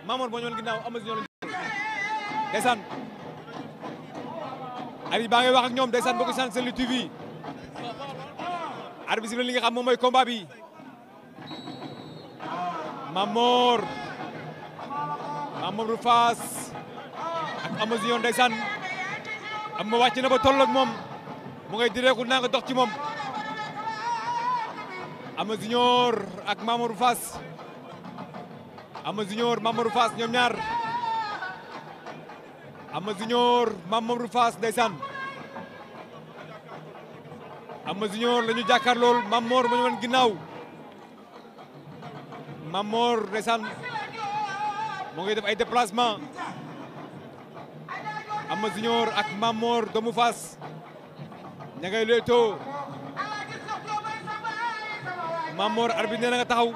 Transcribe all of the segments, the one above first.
Mamour moo ñu woon ginnaaw Ama Junior ndeysaan ari baa ngay wax ak ñoom ndeysaan boo ko sant seen Lutte TV arbitre bi li nga xam moom mooy combat bi Mamour bu Fass ak Ama Junior ndeysaan am ma wàcc na ba toll ak moom mu ngay direeku naa nga dox ci moom Ama Junior ak Mamour bu Fass Ama Junior Mamour bu Fass ñoom ñaar Ama Junior Mamour bu Fass ndeysaan Ama Junior la ñu jàkkaar lool Mamour ma ñu wan ginnaaw Mamour ndeysaan moo ngi def ay déplacement Ama Junior ak Mamour doomu Fass ña ngay leetoo Mamour arbitre nee na nga taxaw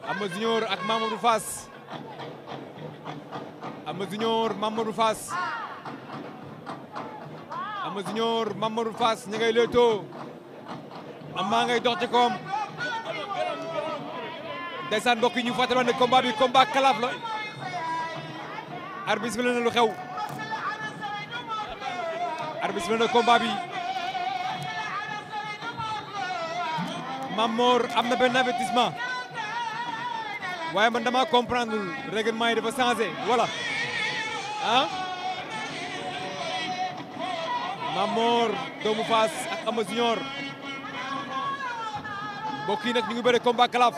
Ama Junior ak Mamour bu Fass Ama Junior Mamour bu Fass Ama Junior Mamour bu Fass ña ngay leetoo Ama ngay dox ci koom ndeysaan mbokk yi ñu fàttali ne combat bi combat kalaaf la arbitre bi la na lu xew arbitre bi la na combat bi Mamour am na benn avertissement waaye man dama comprendre règlement yi dafa changé voilà ah Mamour doomu Fass ak Ama Junior mbokk yi nag ñu ngi bëre combat kalaaf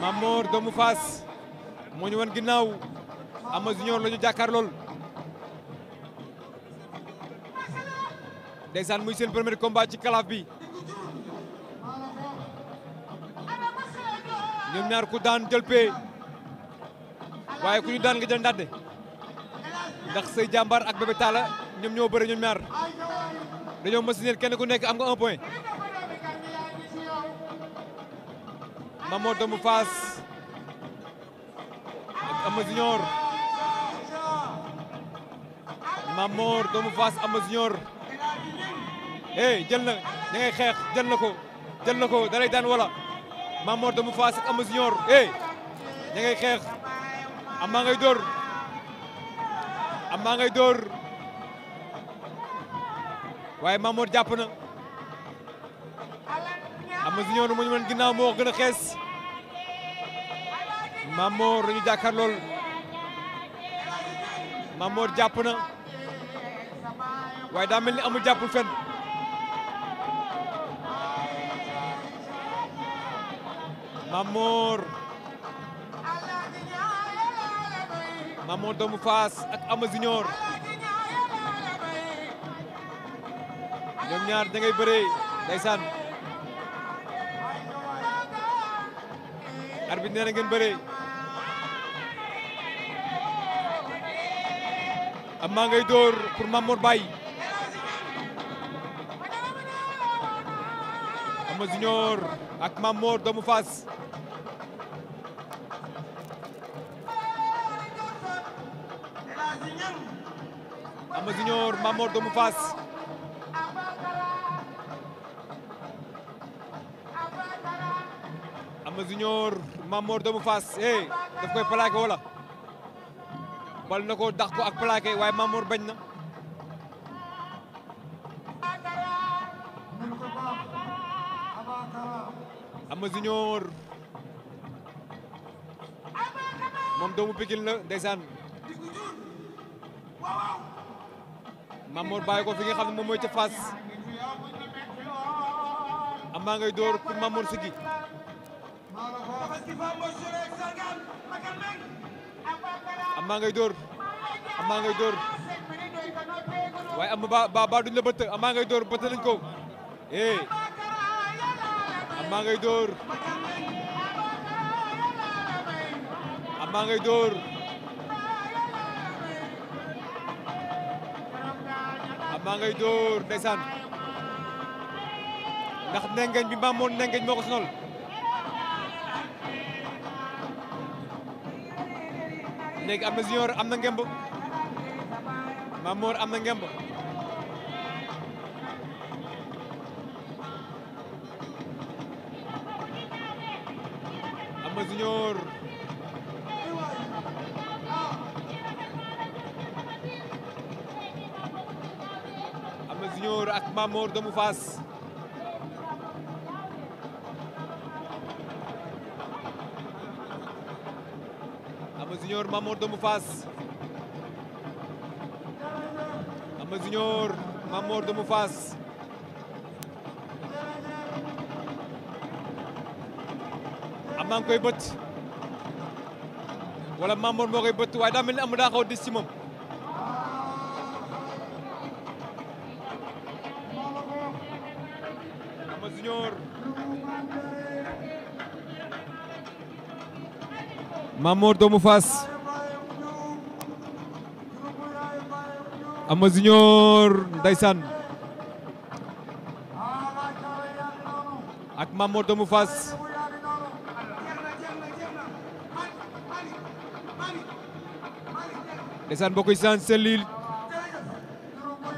Mamour doomu Fass moo ñu wan ginnaaw Ama Junior la ñu jàkkaar lool ndeysaan muy seen premier combat ci kalaaf bi ñoom ñaar ku daan jël pee waaye ku ñu daan nga jël ndàdde ndax say jàmbaar ak bébé Talla ñoom ñoo bëre ñoom ñaar dañoo machiner kenn ku nekk am nga 1 point Mamour doomu Fass ak Ama Junior Mamour doomu Fass Ama Junior jël na ña ngay xeex jël na ko dalay daan wala Mamour doomu Fass ak Ama Junior ña ngay xeex Ama ngay dóor waaye Mamour jàpp na Ama Junior moo ñu mën ginnaaw moo gën a xees Mamour la ñu jàkkaar lool Mamour jàpp na waaye daa mel ni amul jàppul fenn Mamour doomu Fass ak Ama Junior ñoom ñaar da ngay bëree ndeysaan arbitre nee na ngeen bëree Ama ngay dóor pour Mamour bàyyi Ama Junior ak Mamour doomu Fass Ama Junior Mamour doomu Fass Ama Junior Mamour doomu Fass daf koy plaqué wala bal na ko dax ko ak plaqué waaye Mamour bañ na Ama Junior moom doomu Pikine la ndeysaan Mamour bàyyi ko fi nga xam ne moom mooy ca Fass Ama ngay dóor pour Mamour sigi Ama ngay dóor waaye Ama ba duñ la bëtt Ama ngay dóor bëtt nañ ko Ama ngay dóor Ama ngay dóor Ama ngay dóor ndeysaan ndax nengeñ bi Mamour nengeñ moo ko sonal léegi Ama Junior am na ngemb Mamour am na ngemb Ama Junior ak Mamor doomu Fass. Ama Junior Mamor doomu Fass. Ama Junior Mamor doomu Fass. Ama ngi koy bët wala Mamor moo koy bët waaye daa mel ni Ama daa xaw a dis ci moom. Ama Junior Mamor doomu Fass. Ama Junior ndeysaan ak Mamor doomu Fass. ndeysaan mbokk yi seen selil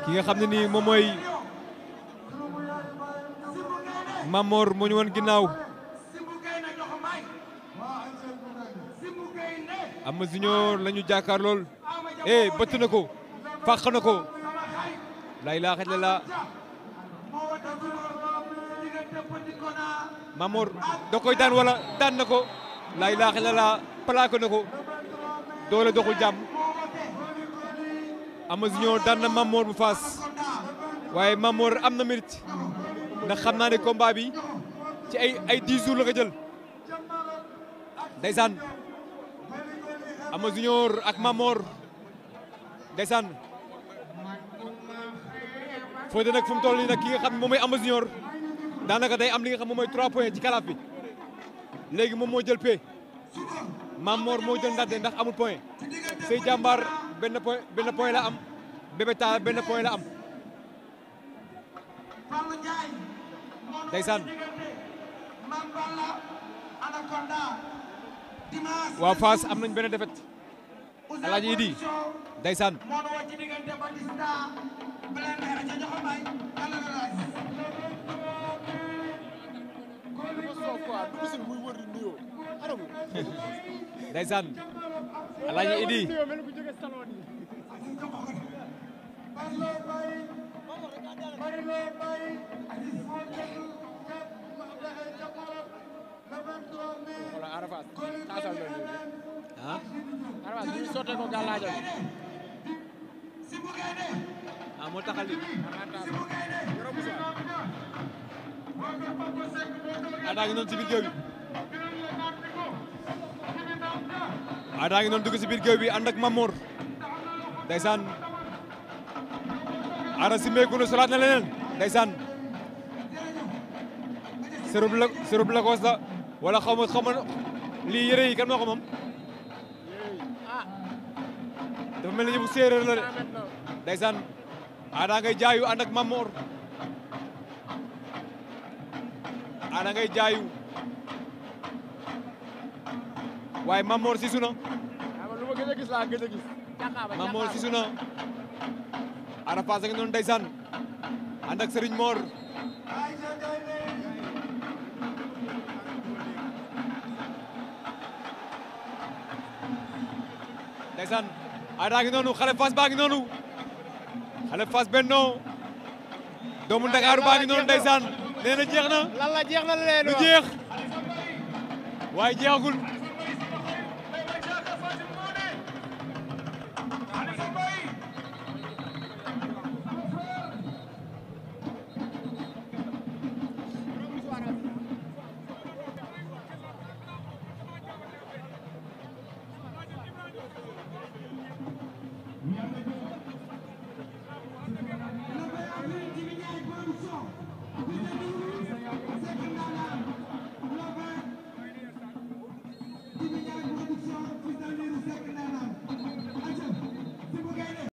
ki nga xam ne nii moom mooy Mamor moo ñu woon ginnaaw. Ama Junior la ñu jàkkaar lool bëtt na ko fàq na ko laa ilaaha illallaah. Mamor da koy daan wala daan na ko laa ilaaha illallaah plaqué na ko doole doxul jàmm. Ama Junior daan na Mamor bu Fass waaye Mamor am na mérite ndax xam naa ne combat bi ci ay 10 jours la ko jël ndeysaan. Ama Junior ak Mamor ndeysaan Fodé nag fu mu toll nii nag ki nga xam ne moom mooy Ama Junior daanaka day am li nga xam moom mooy 3 points ci kalaaf bi léegi moom moo jël paie Mamor moo jël ndàdde ndax amul point. Sey Jàmbaar benn point la am Bébé Talla benn point la am ndeysaan. waa Fass am nañ benn défaite Alaaji Idi ndeysaan. ndeysaan Alaaji Idi wala Arafat taasal na ni Arafat ñu soté ko gàllaajo moo taxal li Ada ngi noonu ci biir géew bi Ada ngi noonu dugg ci biir géew bi ànd ak Mamor ndeysaan. Ada si meeku na solaat na leneen ndeysaan. sërub Lagos la wala xaw ma lii yëre yi kan moo ko moom dafa mel ni yëfu séeréer la de ndeysaan. Ada ngay jaayu ànd ak Mamor Ada ngay jaayu waaye Mamor sisu na. lu ma gëj a gis laa gëj a gis. Mamor sisu na. Ada Fass a ngi noonu ndeysaan ànd ak Serigne Mor. ndeysaan Ada ngi noonu xale Fass baa ngi noonu xale Fass benno doomu Ndakaaru baa ngi noonu ndeysaan nee na jeex na. lan la jeex na leen lu jeex waaye jeexagul.